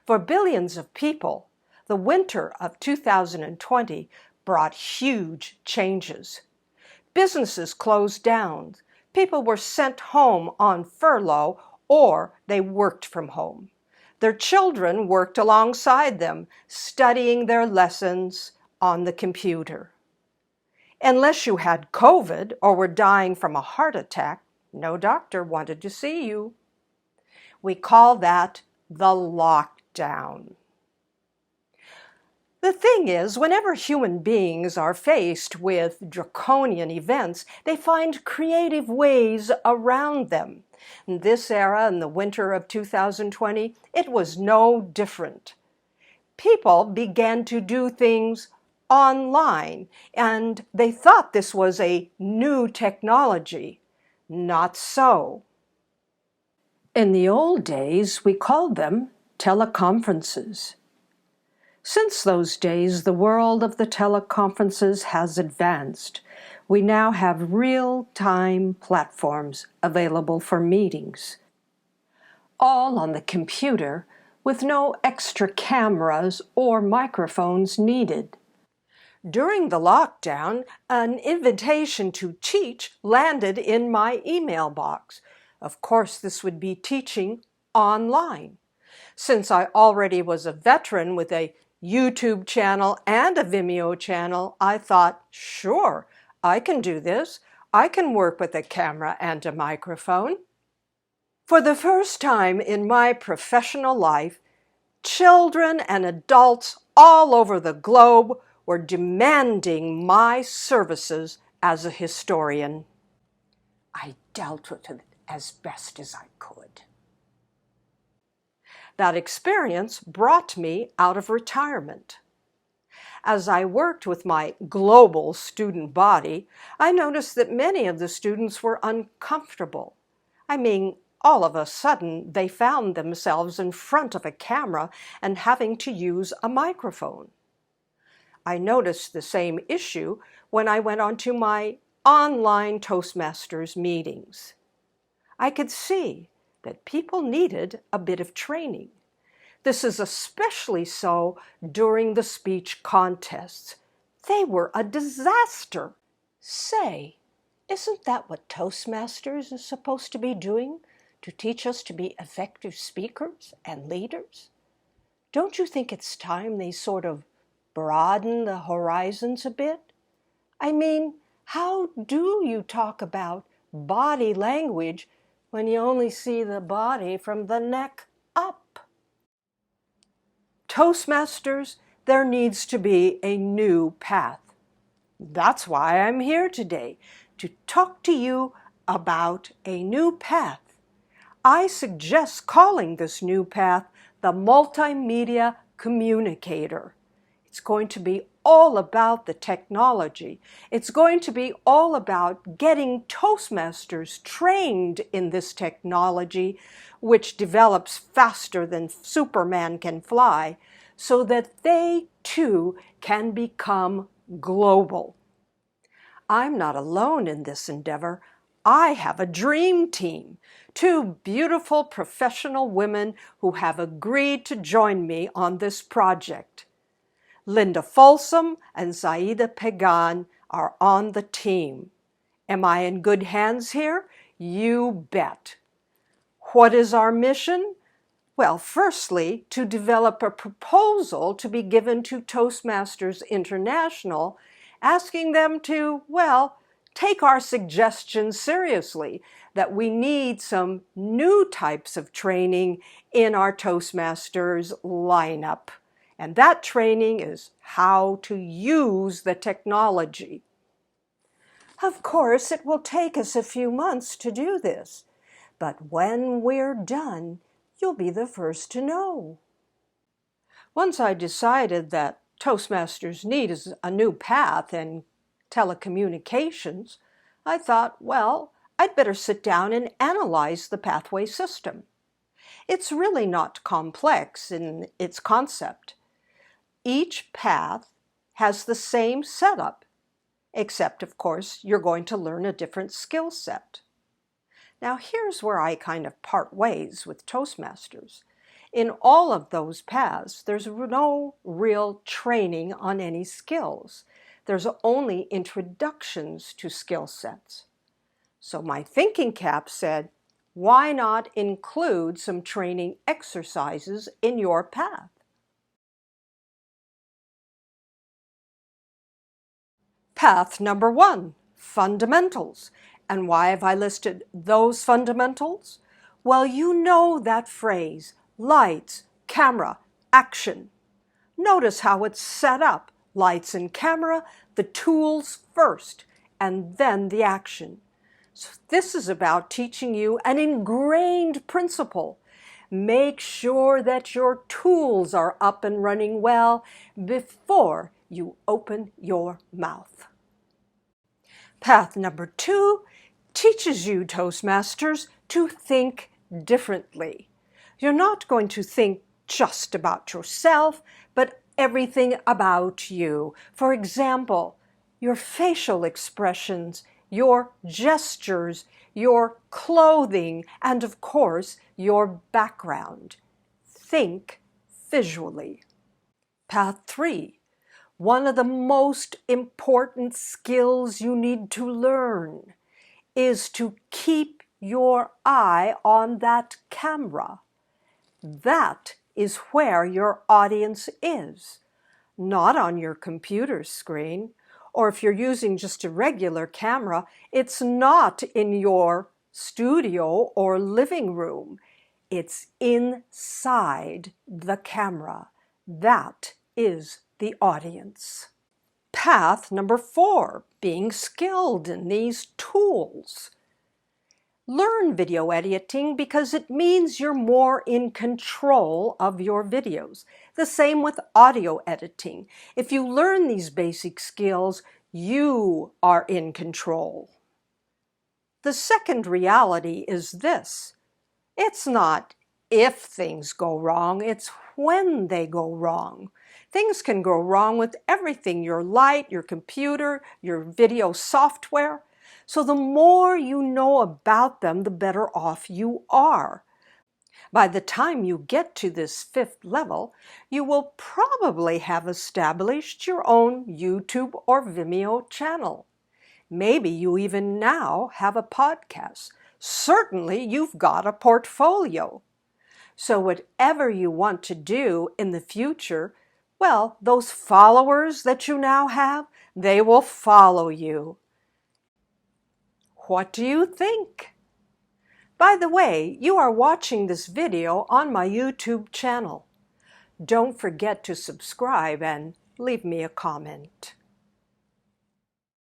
For billions of people, the winter of 2020 brought huge changes. Businesses closed down. People were sent home on furlough or they worked from home. Their children worked alongside them, studying their lessons on the computer. Unless you had COVID or were dying from a heart attack, no doctor wanted to see you. We call that the lockdown. The thing is, whenever human beings are faced with draconian events, they find creative ways around them. In this era, in the winter of 2020, it was no different. People began to do things online, and they thought this was a new technology. Not so. In the old days, we called them teleconferences. Since those days, the world of the teleconferences has advanced. We now have real-time platforms available for meetings, all on the computer with no extra cameras or microphones needed. During the lockdown, an invitation to teach landed in my email box. Of course, this would be teaching online. Since I already was a veteran with a YouTube channel and a Vimeo channel, I thought, sure, I can do this. I can work with a camera and a microphone. For the first time in my professional life, children and adults all over the globe were demanding my services as a historian. I dealt with it as best as I could. That experience brought me out of retirement. As I worked with my global student body, I noticed that many of the students were uncomfortable. I mean, all of a sudden, they found themselves in front of a camera and having to use a microphone. I noticed the same issue when I went onto my online Toastmasters meetings. I could see that people needed a bit of training. This is especially so during the speech contests. They were a disaster. Say, isn't that what Toastmasters is supposed to be doing? To teach us to be effective speakers and leaders? Don't you think it's time they sort of broaden the horizons a bit? I mean, how do you talk about body language when you only see the body from the neck up? Toastmasters, there needs to be a new path. That's why I'm here today, to talk to you about a new path. I suggest calling this new path the multimedia communicator. It's going to be all about the technology. It's going to be all about getting Toastmasters trained in this technology, which develops faster than Superman can fly, so that they too can become global. I'm not alone in this endeavor. I have a dream team, 2 beautiful professional women who have agreed to join me on this project. Linda Folsom and Zaida Pagan are on the team. Am I in good hands here? You bet. What is our mission? Well, firstly, to develop a proposal to be given to Toastmasters International, asking them to, well, take our suggestions seriously, that we need some new types of training in our Toastmasters lineup. And that training is how to use the technology. Of course, it will take us a few months to do this, but when we're done, you'll be the first to know. Once I decided that Toastmasters needs a new path in telecommunications, I thought, well, I'd better sit down and analyze the pathway system. It's really not complex in its concept. Each path has the same setup, except, of course, you're going to learn a different skill set. Now, here's where I kind of part ways with Toastmasters. In all of those paths, there's no real training on any skills. There's only introductions to skill sets. So my thinking cap said, why not include some training exercises in your path? Path number 1, fundamentals. And why have I listed those fundamentals? Well, you know that phrase, lights, camera, action. Notice how it's set up, lights and camera, the tools first, and then the action. So this is about teaching you an ingrained principle. Make sure that your tools are up and running well before you open your mouth. Path number 2 teaches you, Toastmasters, to think differently. You're not going to think just about yourself, but everything about you. For example, your facial expressions, your gestures, your clothing, and of course, your background. Think visually. Path 3. One of the most important skills you need to learn is to keep your eye on that camera. That is where your audience is, not on your computer screen, or if you're using just a regular camera, it's not in your studio or living room. It's inside the camera. That is the audience. Path number 4, being skilled in these tools. Learn video editing because it means you're more in control of your videos. The same with audio editing. If you learn these basic skills, you are in control. The second reality is this. It's not if things go wrong, it's when they go wrong. Things can go wrong with everything, your light, your computer, your video software. So the more you know about them, the better off you are. By the time you get to this 5th level, you will probably have established your own YouTube or Vimeo channel. Maybe you even now have a podcast. Certainly you've got a portfolio. So whatever you want to do in the future, well, those followers that you now have, they will follow you. What do you think? By the way, you are watching this video on my YouTube channel. Don't forget to subscribe and leave me a comment.